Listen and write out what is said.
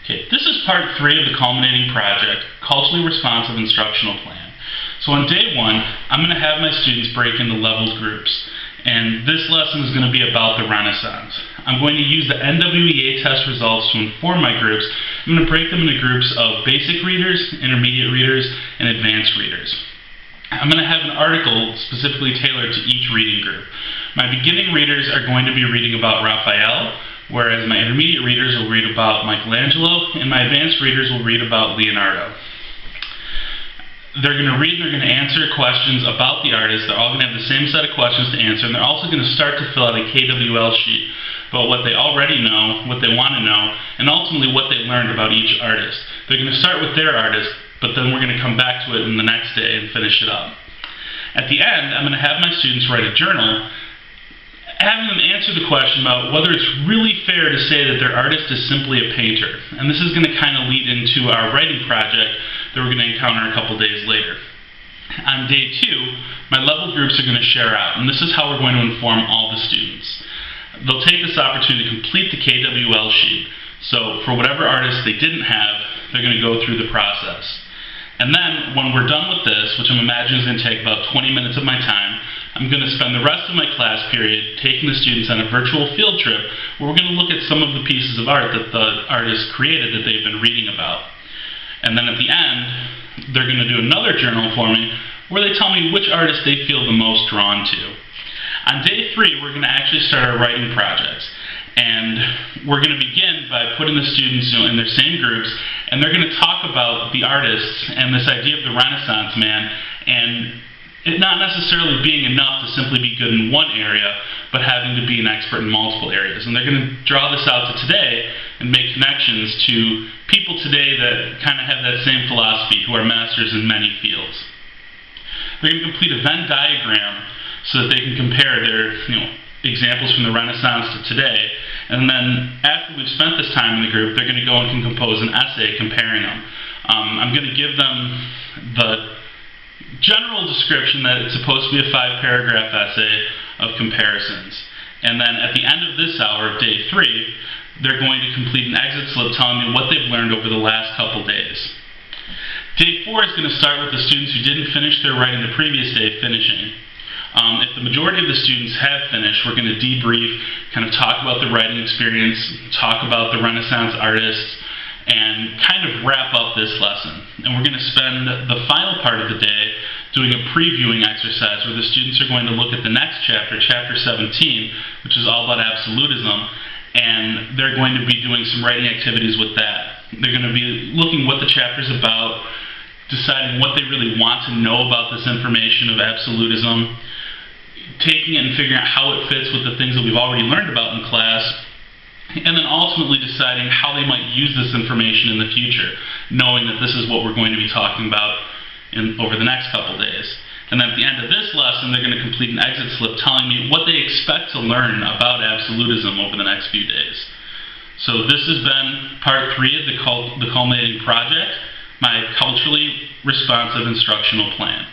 Okay, this is part 3 of the Culminating Project, Culturally Responsive Instructional Plan. So on day 1, I'm going to have my students break into leveled groups, and this lesson is going to be about the Renaissance. I'm going to use the NWEA test results to inform my groups. I'm going to break them into groups of basic readers, intermediate readers, and advanced readers. I'm going to have an article specifically tailored to each reading group. My beginning readers are going to be reading about Raphael, whereas my intermediate readers will read about Michelangelo, and my advanced readers will read about Leonardo. They're going to read and they're going to answer questions about the artist. They're all going to have the same set of questions to answer, and they're also going to start to fill out a KWL sheet about what they already know, what they want to know, and ultimately what they learned about each artist. They're going to start with their artist, but then we're going to come back to it in the next day and finish it up. At the end, I'm going to have my students write a journal, having them answer the question about whether it's really fair to say that their artist is simply a painter. And this is going to kind of lead into our writing project that we're going to encounter a couple days later. On day 2, my level groups are going to share out, and this is how we're going to inform all the students. They'll take this opportunity to complete the KWL sheet. So for whatever artist they didn't have, they're going to go through the process. And then when we're done with this, which I'm imagining is going to take about 20 minutes of my time, I'm going to spend the rest of my class period taking the students on a virtual field trip where we're going to look at some of the pieces of art that the artist created that they've been reading about. And then at the end, they're going to do another journal for me where they tell me which artist they feel the most drawn to. On day 3, we're going to actually start our writing projects. And we're going to begin by putting the students in their same groups, and they're going to talk about the artists and this idea of the Renaissance man, and it not necessarily being enough to simply be good in one area, but having to be an expert in multiple areas. And they're going to draw this out to today and make connections to people today that kind of have that same philosophy, who are masters in many fields. They're going to complete a Venn diagram so that they can compare their examples from the Renaissance to today. And then after we've spent this time in the group, they're going to go and can compose an essay comparing them. I'm going to give them the general description that it's supposed to be a 5-paragraph essay of comparisons. And then at the end of this hour, day 3, they're going to complete an exit slip telling me what they've learned over the last couple days. Day 4 is going to start with the students who didn't finish their writing the previous day finishing. If the majority of the students have finished, we're going to debrief, kind of talk about the writing experience, talk about the Renaissance artists, and kind of wrap up this lesson. And we're going to spend the final part of the day doing a previewing exercise where the students are going to look at the next chapter, chapter 17, which is all about absolutism, and they're going to be doing some writing activities with that. They're going to be looking what the chapter's about, deciding what they really want to know about this information of absolutism, taking it and figuring out how it fits with the things that we've already learned about in class, and then ultimately deciding how they might use this information in the future, knowing that this is what we're going to be talking about over the next couple days. And then at the end of this lesson, they're going to complete an exit slip telling me what they expect to learn about absolutism over the next few days. So this has been part 3 of the Culminating Project, my culturally responsive instructional plan.